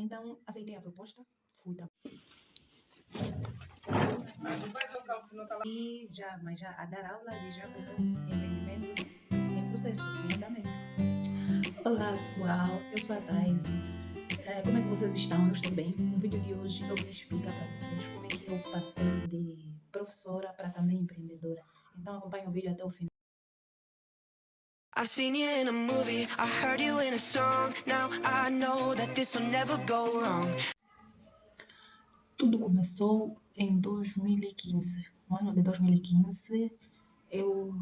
Então, aceitei a proposta, fui e mas já a dar aulas e já com empreendimento em processo, em andamento. Olá pessoal, eu sou a Daisy. Como é que vocês estão? Eu estou bem. No vídeo de hoje eu vou explicar para vocês como é que eu passei de professora para também empreendedora. Então acompanhe o vídeo até o final. I've seen you in a movie, I heard you in a song. Now I know that this will never go wrong. Tudo começou em 2015. No ano de 2015, eu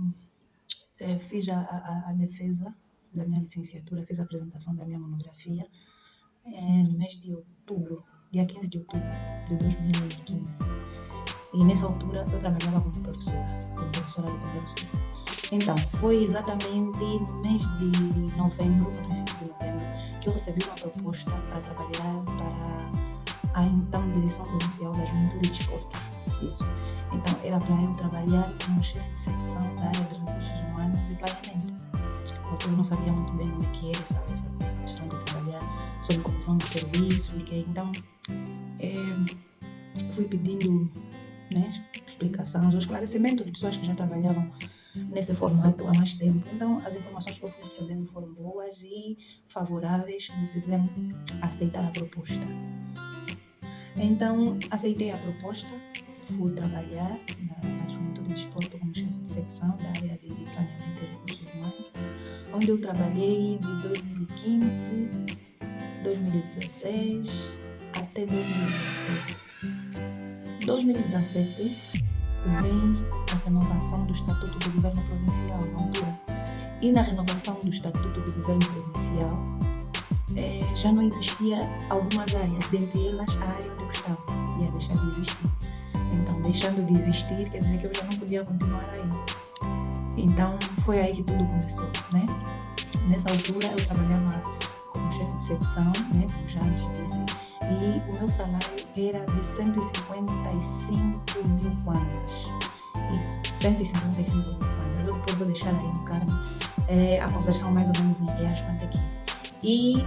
fiz a defesa da minha licenciatura, fiz a apresentação da minha monografia no mês de outubro, dia 15 de outubro de 2015. E nessa altura eu trabalhava como professora de primeiro ciclo. Então, foi exatamente no mês de novembro, no princípio de novembro, que eu recebi uma proposta para trabalhar para a então Direção Provincial da Juventude e Desporto. Isso. Então, era para eu trabalhar como chefe de secção da área de recursos humanos e planeamento. Porque eu não sabia muito bem o que era essa questão de trabalhar sob comissão de serviço. Então, fui pedindo explicações ou esclarecimento de pessoas que já trabalhavam nesse formato há mais tempo. Então, as informações que eu fui recebendo foram boas e favoráveis, me fizeram aceitar a proposta. Então, aceitei a proposta, fui trabalhar na Juventude de Desporto como chefe de secção da área de planeamento e recursos humanos, onde eu trabalhei de 2015, 2016 até 2017. 2017 vem a renovação do Estatuto do Governo Provincial na altura. E na renovação do Estatuto do Governo Provincial já não existia algumas áreas, dentre elas a área onde eu estava, ia deixar de existir. Então, deixando de existir, quer dizer que eu já não podia continuar aí. Então, foi aí que tudo começou, né? Nessa altura, eu trabalhava como chefe de secção, né? Como já antes disse, e o meu salário era de 155 mil kwanzas. Isso, 155 mil kwanzas. Eu depois vou deixar aí no card a conversão mais ou menos em reais quanto aqui. E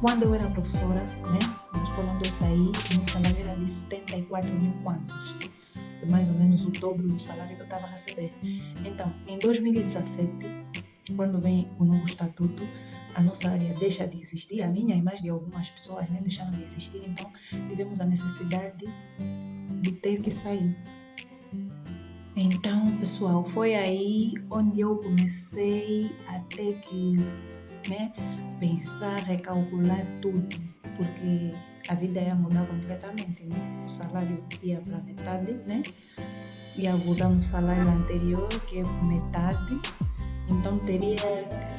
quando eu era professora, né, na escola onde eu saí, o meu salário era de 74 mil kwanzas. Mais ou menos o dobro do salário que eu estava a receber. Então, em 2017, quando vem o novo estatuto, a nossa área deixa de existir, a minha e mais de algumas pessoas deixaram de existir, então tivemos a necessidade de ter que sair. Então, pessoal, foi aí onde eu comecei a ter que pensar, recalcular tudo, porque a vida ia mudar completamente, né? O salário ia para metade, né? Ia voltar no salário anterior, que é metade, então teria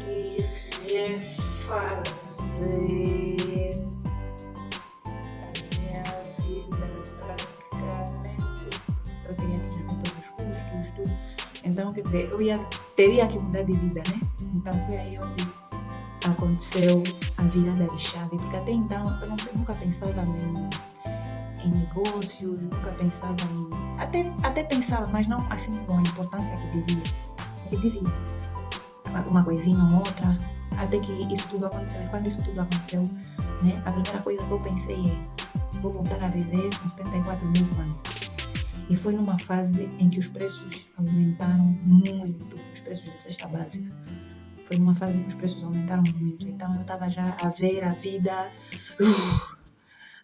que refazer a vida praticamente. Eu teria que fazer todos os custos, tudo. Então, quer dizer, teria que mudar de vida, né? Então, foi aí onde aconteceu a virada de chave, porque até então eu nunca pensava em negócios, nunca pensava até pensava, mas não assim com a importância que devia. Uma coisinha ou outra, até que isso tudo aconteceu. E quando isso tudo aconteceu, né, a primeira coisa que eu pensei vou voltar a viver com 74 mil kwanzas. E foi numa fase em que os preços aumentaram muito, os preços da cesta básica. Foi numa fase em que os preços aumentaram muito. Então eu estava já a ver a vida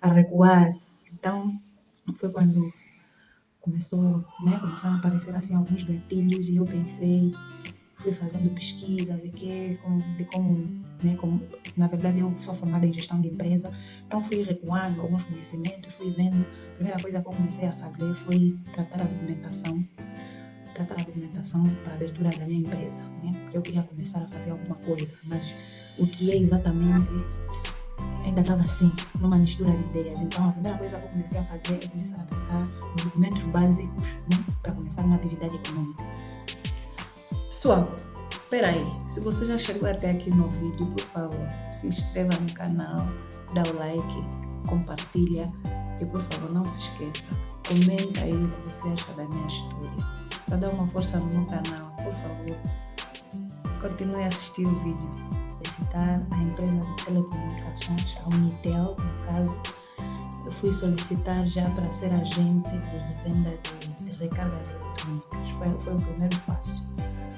a recuar. Então foi quando começaram a aparecer assim alguns gatilhos e eu pensei, fui fazendo pesquisas de como na verdade eu sou formada em gestão de empresa, então fui recuando alguns conhecimentos, fui vendo. A primeira coisa que eu comecei a fazer foi tratar a documentação para a abertura da minha empresa, né? Porque eu queria começar a fazer alguma coisa, mas o que é exatamente ainda estava assim, numa mistura de ideias. Então a primeira coisa que eu comecei a fazer é começar a tratar os documentos básicos, né, para começar uma atividade econômica. Pessoal, espera aí, se você já chegou até aqui no vídeo, por favor, se inscreva no canal, dá o like, compartilha e por favor não se esqueça, comenta aí o que você acha da minha história. Para dar uma força no meu canal, por favor, continue a assistir o vídeo. solicitar à empresa de telecomunicações, a Unitel, no caso. Eu fui solicitar já para ser agente de venda de recargas eletrônicas. Foi o primeiro passo.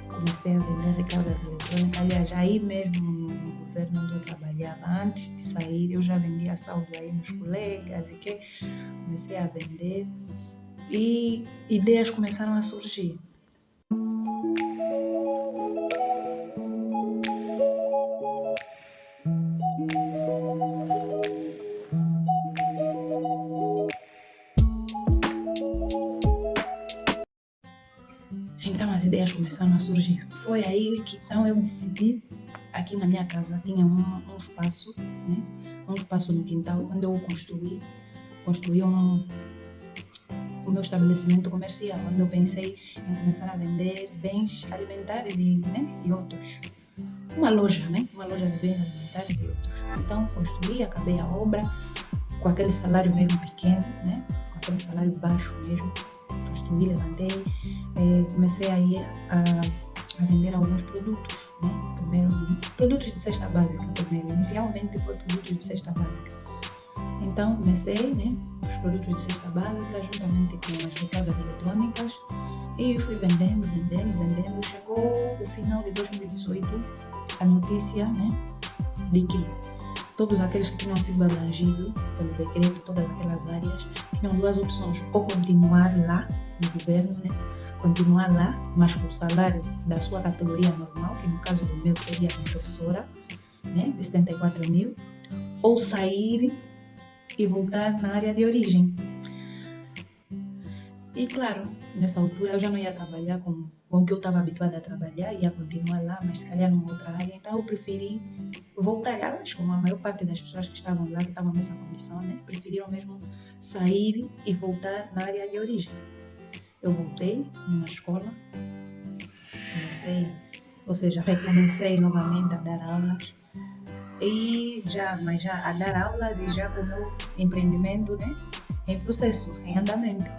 Comecei a vender recargas eletrônicas. Aliás, aí mesmo no governo onde eu trabalhava, antes de sair, eu já vendia saldo aí nos colegas e que comecei a vender e ideias começaram a surgir. Então as ideias começaram a surgir. Foi aí que então eu decidi, aqui na minha casa tinha um espaço, né? Um espaço no quintal onde eu construí o meu estabelecimento comercial, onde eu pensei em começar a vender bens alimentares e outros. Uma loja, né? Uma loja de bens alimentares e outros. Então construí, acabei a obra com aquele salário mesmo pequeno, né? Com aquele salário baixo mesmo. Construí, levantei, comecei aí a vender alguns produtos, né? Primeiro, produtos de cesta básica primeiro. Inicialmente foi produtos de cesta básica. Então comecei, né? Os produtos de cesta básica juntamente com as recargas eletrônicas e fui vendendo. Chegou o final de 2018 a notícia, né? De que todos aqueles que tinham sido abrangidos pelo decreto, todas aquelas áreas, tinham duas opções: ou continuar lá no governo, né? Continuar lá, mas com o salário da sua categoria normal, que no caso do meu seria como professora, né? De 74 mil, ou sair e voltar na área de origem. E claro, nessa altura eu já não ia trabalhar com o que eu estava habituada a trabalhar, ia continuar lá, mas se calhar numa outra área, então eu preferi voltar. Aliás, como a maior parte das pessoas que estavam lá, que estavam nessa condição, né, preferiram mesmo sair e voltar na área de origem. Eu voltei numa escola, recomecei novamente a dar aulas, mas já a dar aulas e já com o meu empreendimento, né, em processo, em andamento.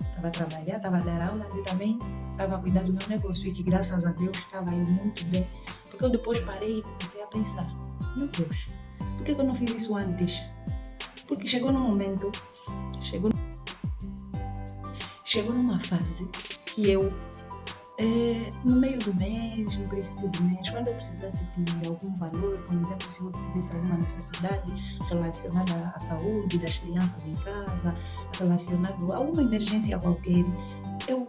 Estava a trabalhar, estava a dar aulas e também estava a cuidar do meu negócio e que graças a Deus estava indo muito bem, porque eu depois parei e comecei a pensar: meu Deus, por que eu não fiz isso antes? Porque chegou numa fase que eu, no meio do mês, no princípio do mês, quando eu precisasse de algum valor, por exemplo, se eu tivesse alguma necessidade relacionada à saúde das crianças em casa, relacionada a alguma emergência qualquer, eu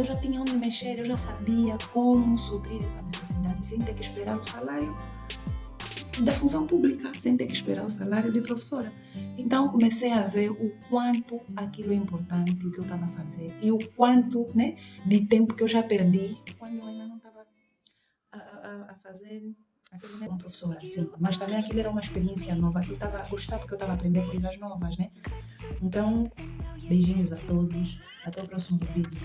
já tinha onde mexer, eu já sabia como suprir essa necessidade sem ter que esperar o salário da função pública, sem ter que esperar o salário de professora. Então comecei a ver o quanto aquilo é importante, o que eu estava a fazer, e o quanto, né, de tempo que eu já perdi quando eu ainda não estava a fazer aquilo como professora, sim. Mas também aquilo era uma experiência nova, que eu estava a gostar porque eu estava a aprender coisas novas, né? Então, beijinhos a todos, até o próximo vídeo.